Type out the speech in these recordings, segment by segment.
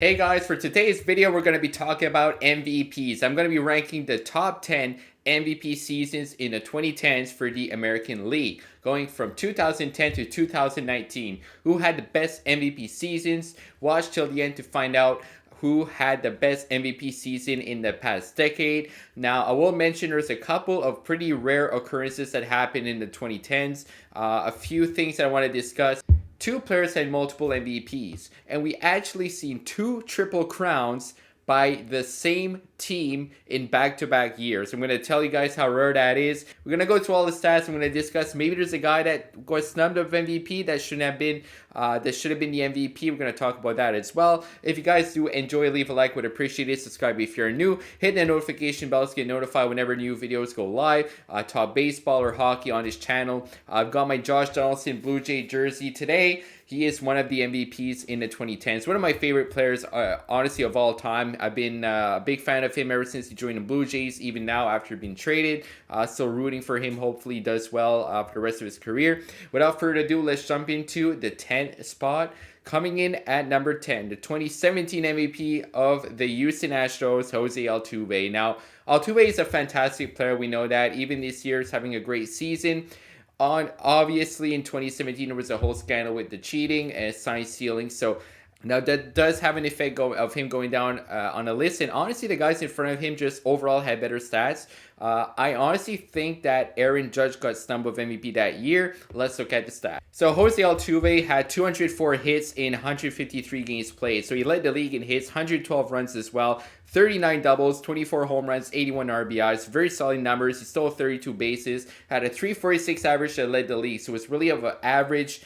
Hey guys, for today's video, we're going to be talking about MVPs. I'm going to be ranking the top 10 MVP seasons in the 2010s for the American League, going from 2010 to 2019. Who had the best MVP seasons? Watch till the end to find out who had the best MVP season in the past decade. Now, I will mention there's a couple of pretty rare occurrences that happened in the 2010s. A few things that I want to discuss. Two players had multiple MVPs, and we actually seen two triple crowns by the same team in back-to-back years. I'm going to tell you guys how rare that is. We're going to go through all the stats. I'm going to discuss maybe there's a guy that got snubbed of MVP that shouldn't have been, that should have been the MVP. We're going to talk about that as well. If you guys do enjoy, leave a like, would appreciate it. Subscribe if you're new. Hit the notification bell to get notified whenever new videos go live. Talk baseball or hockey on this channel. I've got my Josh Donaldson Blue Jay jersey today. He is one of the MVPs in the 2010s. One of my favorite players, honestly, of all time. I've been a big fan of him ever since he joined the Blue Jays, even now after being traded. Still rooting for him. Hopefully he does well for the rest of his career. Without further ado, let's jump into the 10th spot. Coming in at number 10, the 2017 MVP of the Houston Astros, Jose Altuve. Now, Altuve is a fantastic player. We know that. Even this year is having a great season. Obviously in 2017 there was a whole scandal with the cheating and sign stealing, so now that does have an effect of him going down on a list. And honestly, the guys in front of him just overall had better stats. I honestly think that Aaron Judge got snubbed of MVP that year. Let's look at the stats. So Jose Altuve had 204 hits in 153 games played. So he led the league in hits, 112 runs as well, 39 doubles, 24 home runs, 81 RBIs. Very solid numbers. He stole 32 bases, had a 346 average that led the league. So it's really of an average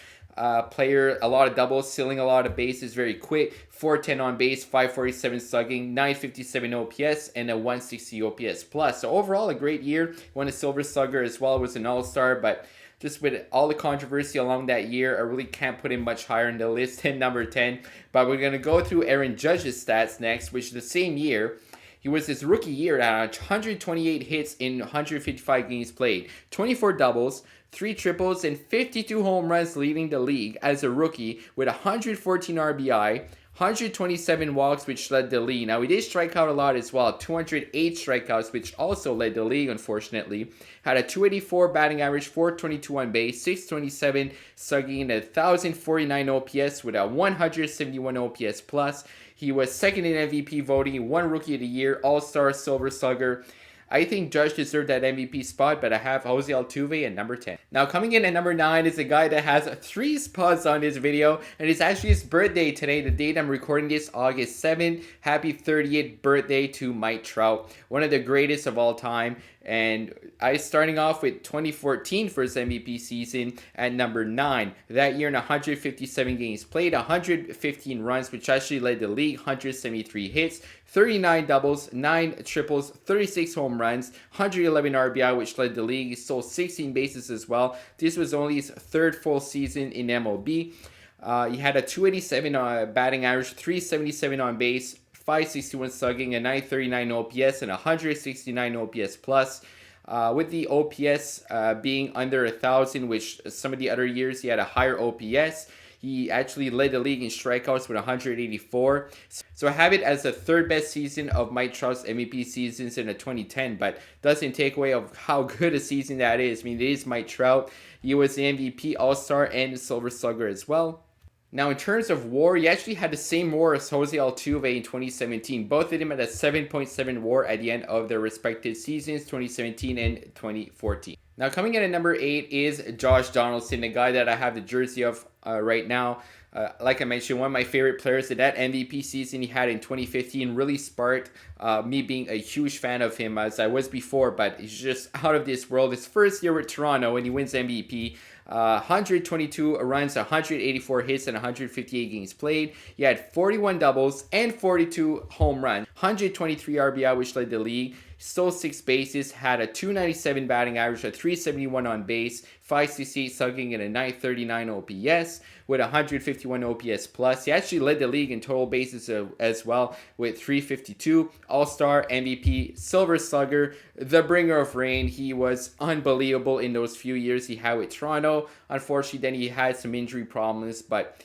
player, a lot of doubles, stealing a lot of bases, very quick, 410 on base, 547 slugging, 957 OPS, and a 160 OPS plus. So overall, a great year. Won a Silver Slugger as well, was an all-star, but just with all the controversy along that year, I really can't put him much higher in the list than number 10. But we're going to go through Aaron Judge's stats next, which the same year, he was his rookie year at 128 hits in 155 games played, 24 doubles, 3 triples, and 52 home runs, leading the league as a rookie with 114 RBI, 127 walks, which led the league. Now, he did strike out a lot as well, 208 strikeouts, which also led the league, unfortunately. Had a 284 batting average, 422 on base, 627 slugging, and 1,049 OPS with a 171 OPS plus. He was second in MVP voting, won Rookie of the Year, All-Star, Silver Slugger. I think Judge deserved that MVP spot, but I have Jose Altuve at number 10. Now, coming in at number 9 is a guy that has 3 spots on this video, and it's actually his birthday today. The date I'm recording this, August 7th. Happy 30th birthday to Mike Trout, one of the greatest of all time. And I starting off with 2014 for his MVP season at number 9. That year in 157 games played, 115 runs, which actually led the league, 173 hits, 39 doubles, 9 triples, 36 home runs, 111 RBI, which led the league. He stole 16 bases as well. This was only his 3rd full season in MLB. He had a 287 batting average, 377 on base, 561 slugging, a 939 OPS, and 169 OPS plus. With the OPS being under 1,000, which some of the other years he had a higher OPS. He actually led the league in strikeouts with 184. So I have it as the 3rd best season of Mike Trout's MVP seasons in the 2010, but doesn't take away of how good a season that is. I mean, it is Mike Trout. He was the MVP, All-Star, and Silver Slugger as well. Now, in terms of WAR, he actually had the same WAR as Jose Altuve in 2017. Both of them had a 7.7 WAR at the end of their respective seasons, 2017 and 2014. Now, coming in at number 8 is Josh Donaldson, the guy that I have the jersey of right now. Like I mentioned, one of my favorite players. That MVP season he had in 2015 really sparked me being a huge fan of him, as I was before, but he's just out of this world. His first year with Toronto when he wins MVP, 122 runs, 184 hits, and 158 games played. He had 41 doubles and 42 home runs, 123 RBI, which led the league. Stole 6 bases, had a 297 batting average, a 371 on base, 568 slugging, and a 939 OPS with 151 OPS plus. He actually led the league in total bases as well with 352. All-Star, MVP, Silver Slugger, the bringer of rain. He was unbelievable in those few years he had with Toronto. Unfortunately, then he had some injury problems, but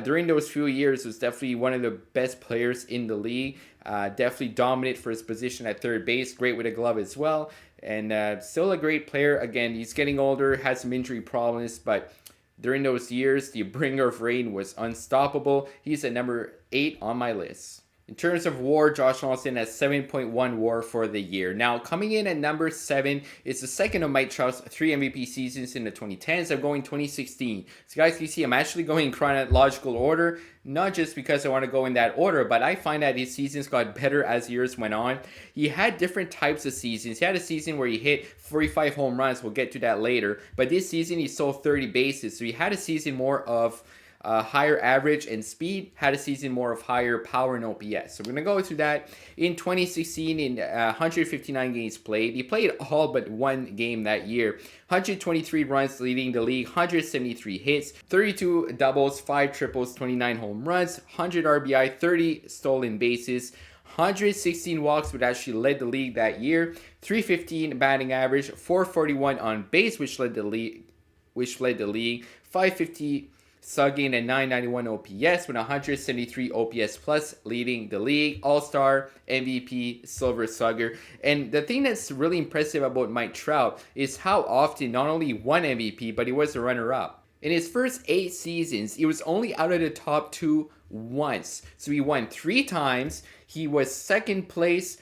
During those few years, was definitely one of the best players in the league. Definitely dominant for his position at third base. Great with a glove as well. And still a great player. Again, he's getting older, has some injury problems, but during those years, the bringer of rain was unstoppable. He's at number 8 on my list. In terms of WAR, Josh Donaldson has 7.1 WAR for the year. Now, coming in at number 7 is the second of Mike Trout's 3 MVP seasons in the 2010s. I'm going 2016. So guys, you see, I'm actually going in chronological order, not just because I want to go in that order, but I find that his seasons got better as years went on. He had different types of seasons. He had a season where he hit 45 home runs. We'll get to that later. But this season, he stole 30 bases. So he had a season more of higher average and speed, had a season more of higher power and OPS. So we're going to go through that. In 2016, in 159 games played, he played all but one game that year. 123 runs leading the league, 173 hits, 32 doubles, 5 triples, 29 home runs, 100 RBI, 30 stolen bases, 116 walks, which actually led the league that year, 315 batting average, 441 on base, which led the league, 550 slugging and 991 OPS with 173 OPS plus, leading the league. All-Star, MVP, Silver Slugger. And the thing that's really impressive about Mike Trout is how often not only won MVP, but he was a runner-up. In his first 8 seasons, he was only out of the top 2 once. So he won 3 times, he was second place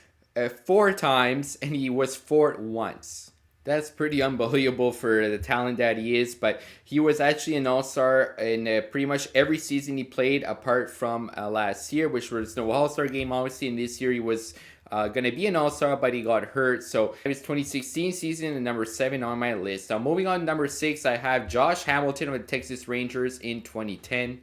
4 times, and he was 4th once. That's pretty unbelievable for the talent that he is, but he was actually an all-star in pretty much every season he played apart from last year, which was no all-star game, obviously, and this year he was going to be an all-star, but he got hurt. So his 2016 season and number 7 on my list. Now moving on to number 6, I have Josh Hamilton of the Texas Rangers in 2010.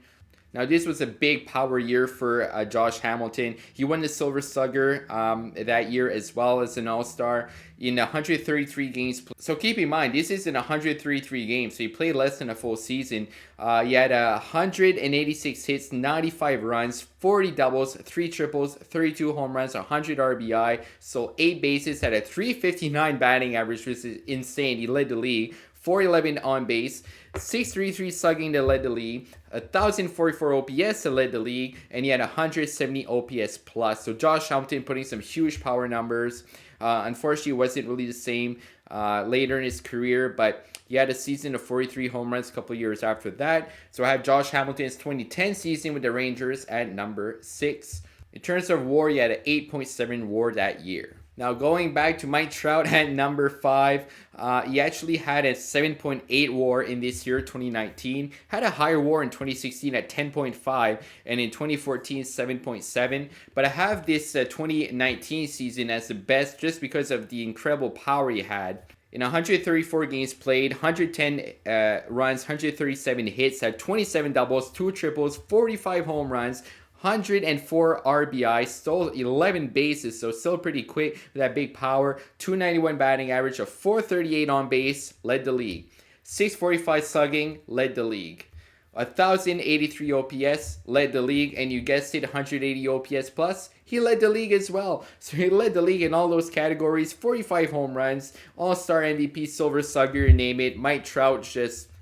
Now, this was a big power year for Josh Hamilton. He won the Silver Slugger that year as well as an All-Star in 133 games. So keep in mind, this is in 133 games, so he played less than a full season. He had 186 hits, 95 runs, 40 doubles, 3 triples, 32 home runs, 100 RBI, so 8 bases, had a 359 batting average, which is insane. He led the league. 411 on base, 633 slugging that led the league, 1,044 OPS that led the league, and he had 170 OPS plus. So Josh Hamilton putting some huge power numbers. Unfortunately, it wasn't really the same later in his career, but he had a season of 43 home runs a couple years after that. So I have Josh Hamilton's 2010 season with the Rangers at number 6. In terms of WAR, he had an 8.7 WAR that year. Now going back to Mike Trout at number 5, he actually had a 7.8 WAR in this year, 2019. Had a higher WAR in 2016 at 10.5 and in 2014 7.7. But I have this 2019 season as the best just because of the incredible power he had. In 134 games played, 110 runs, 137 hits, had 27 doubles, 2 triples, 45 home runs, 104 RBI, stole 11 bases, so still pretty quick with that big power. 291 batting average, of 438 on base, led the league. 645 slugging, led the league. 1,083 OPS, led the league, and you guessed it, 180 OPS plus, he led the league as well. So he led the league in all those categories. 45 home runs, All-Star MVP, Silver Slugger, you name it. Mike Trout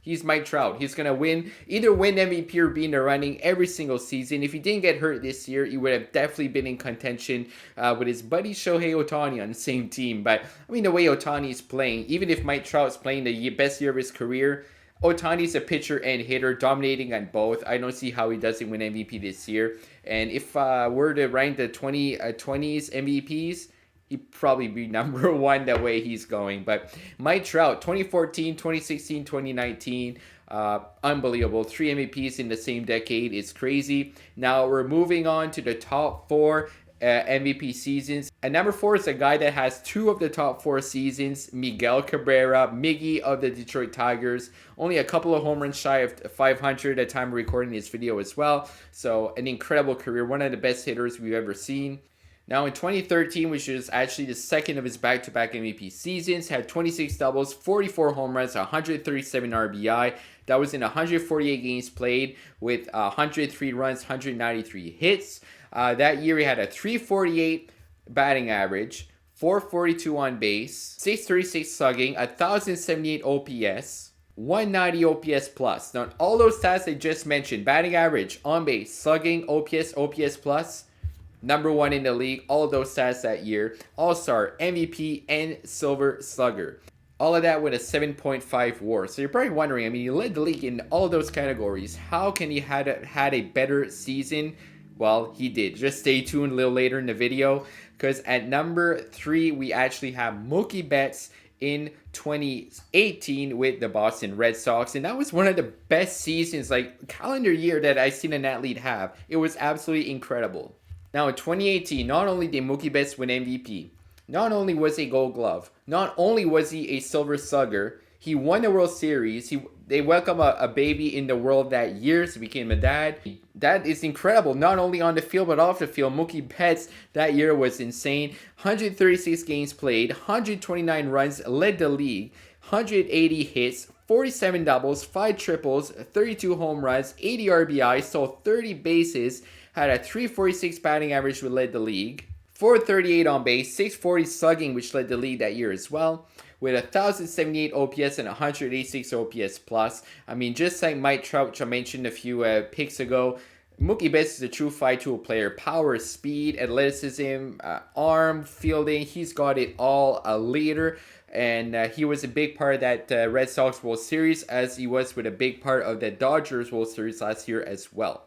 he's Mike Trout. He's going to either win MVP or be in the running every single season. If he didn't get hurt this year, he would have definitely been in contention with his buddy Shohei Ohtani on the same team. But, I mean, the way Ohtani is playing, even if Mike Trout's playing the best year of his career, Ohtani's a pitcher and hitter, dominating on both. I don't see how he doesn't win MVP this year. And if we're to rank the 2020s MVPs, he'd probably be number 1 the way he's going. But Mike Trout, 2014, 2016, 2019, unbelievable. 3 MVPs in the same decade. It's crazy. Now we're moving on to the top 4 MVP seasons. And number 4 is a guy that has 2 of the top 4 seasons, Miguel Cabrera, Miggy of the Detroit Tigers. Only a couple of home runs shy of 500 at the time of recording this video as well. So an incredible career, one of the best hitters we've ever seen. Now in 2013, which is actually the second of his back-to-back MVP seasons, had 26 doubles, 44 home runs, 137 RBI. That was in 148 games played with 103 runs, 193 hits. That year he had a 348 batting average, 442 on base, 636 slugging, 1,078 OPS 190 OPS plus. Now, all those stats I just mentioned, batting average, on base, slugging, OPS plus, number 1 in the league, all of those stats that year. All-Star, MVP, and Silver Slugger. All of that with a 7.5 WAR. So you're probably wondering, I mean, he led the league in all of those categories. How can he had a better season? Well, he did. Just stay tuned a little later in the video, because at number 3, we actually have Mookie Betts in 2018 with the Boston Red Sox, and that was one of the best seasons, like calendar year, that I've seen an athlete have. It was absolutely incredible. Now in 2018, not only did Mookie Betts win MVP, not only was he a Gold Glove, not only was he a Silver Slugger, he won the World Series. They welcomed a baby in the world that year, so he became a dad. That is incredible, not only on the field but off the field. Mookie Betts that year was insane. 136 games played, 129 runs, led the league, 180 hits, 47 doubles, 5 triples, 32 home runs, 80 RBI, stole 30 bases, had a 346 batting average, which led the league, 438 on base, 640 slugging, which led the league that year as well, with 1,078 OPS and 186 OPS plus. I mean, just like Mike Trout, which I mentioned a few picks ago, Mookie Betts is a true five-tool player. Power, speed, athleticism, arm, fielding, he's got it all. A leader, and he was a big part of that Red Sox World Series, as he was with a big part of the Dodgers World Series last year as well.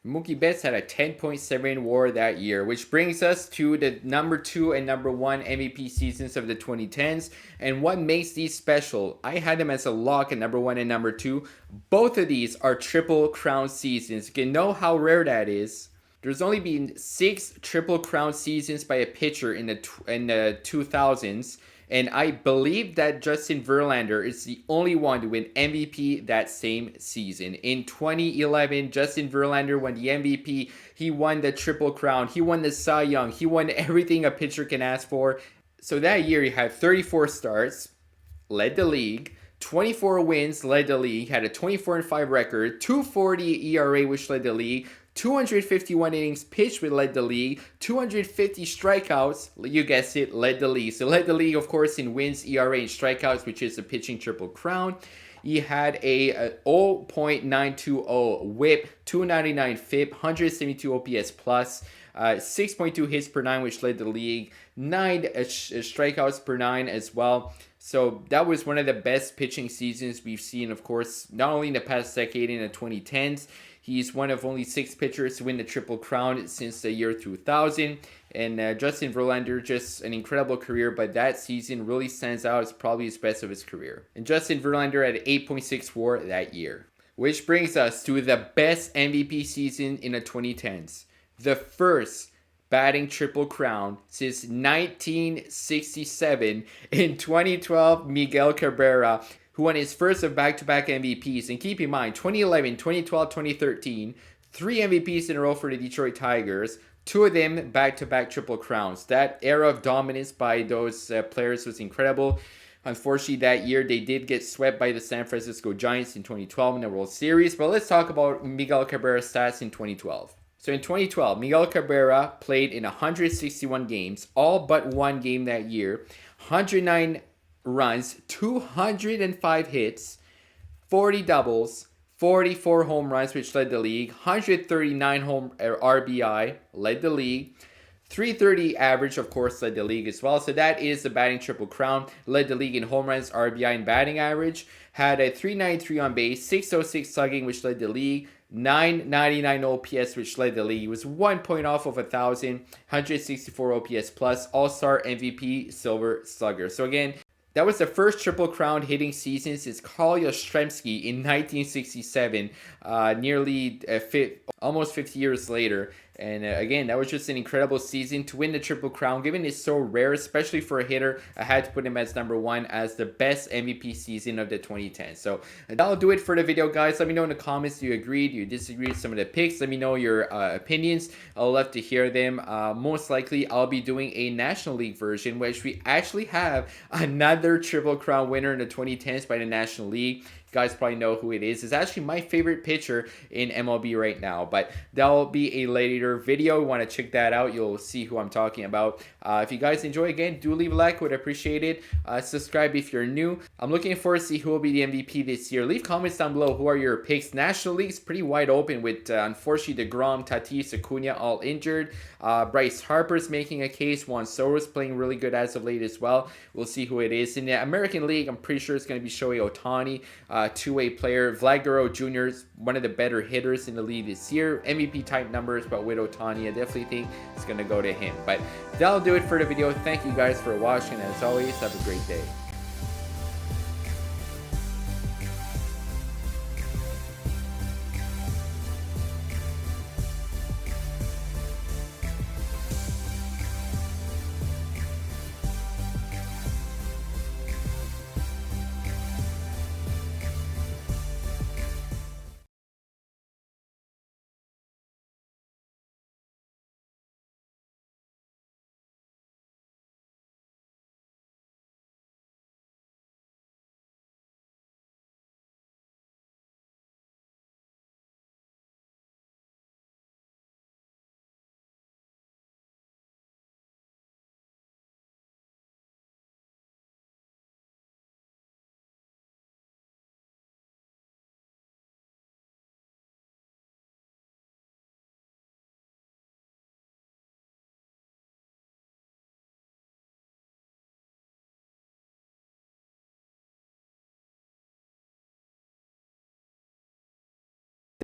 Mookie Betts had a 10.7 WAR that year, which brings us to the number 2 and number 1 MVP seasons of the 2010s. And what makes these special? I had them as a lock at number 1 and number 2. Both of these are Triple Crown seasons. You can know how rare that is. There's only been 6 Triple Crown seasons by a pitcher in the 2000s. And I believe that Justin Verlander is the only one to win MVP that same season. In 2011, Justin Verlander won the MVP. He won the Triple Crown. He won the Cy Young. He won everything a pitcher can ask for. So that year, he had 34 starts, led the league. 24 wins, led the league. Had a 24-5 record. 2.40 ERA, which led the league. 251 innings pitched, which led the league. 250 strikeouts, you guessed it, led the league. So led the league, of course, in wins, ERA, and strikeouts, which is the pitching Triple Crown. He had a 0.920 whip, 299 FIP, 172 OPS plus, 6.2 hits per 9, which led the league, 9 strikeouts per 9 as well. So that was one of the best pitching seasons we've seen, of course, not only in the past decade, in the 2010s. He's one of only 6 pitchers to win the Triple Crown since the year 2000. And Justin Verlander, just an incredible career, but that season really stands out as probably his best of his career. And Justin Verlander had 8.6 WAR that year. Which brings us to the best MVP season in the 2010s. The first batting Triple Crown since 1967. In 2012, Miguel Cabrera, who won his first of back-to-back MVPs. And keep in mind, 2011, 2012, 2013, 3 MVPs in a row for the Detroit Tigers. 2 of them back-to-back Triple Crowns. That era of dominance by those players was incredible. Unfortunately, that year they did get swept by the San Francisco Giants in 2012 in the World Series. But let's talk about Miguel Cabrera's stats in 2012. So in 2012, Miguel Cabrera played in 161 games, all but 1 game that year. 109 runs, 205 hits, 40 doubles, 44 home runs, which led the league, 139 home RBI, led the league, 330 average, of course, led the league as well. So that is the batting Triple Crown. Led the league in home runs, RBI, and batting average. Had a 393 on base, 606 slugging, which led the league, 999 OPS, which led the league. He was 1 point off of 1,000, 164 OPS plus, All-Star MVP, Silver Slugger. So again, that was the first Triple Crown hitting season since Carl Yastrzemski in 1967, almost 50 years later. And again, that was just an incredible season to win the Triple Crown. Given it's so rare, especially for a hitter, I had to put him as number 1 as the best MVP season of the 2010s. So that'll do it for the video, guys. Let me know in the comments, do you agree, do you disagree with some of the picks? Let me know your opinions. I'll love to hear them. Most likely, I'll be doing a National League version, which we actually have another Triple Crown winner in the 2010s by the National League. guys probably know who it is. It's actually my favorite pitcher in MLB right now, but that'll be a later video. You want to check that out. You'll see who I'm talking about. If you guys enjoy, again, do leave a like. Would appreciate it. Subscribe if you're new. I'm looking forward to see who will be the MVP this year. Leave comments down below. Who are your picks? National League's pretty wide open with, unfortunately, DeGrom, Tatis, Acuna all injured. Bryce Harper's making a case. Juan Soto's playing really good as of late as well. We'll see who it is. In the American League, I'm pretty sure it's going to be Shohei Ohtani, two-way player. Vlad Guerrero Jr. is one of the better hitters in the league this year. MVP type numbers, but with Ohtani, I definitely think it's going to go to him. But that'll do it for the video. Thank you guys for watching. As always, have a great day.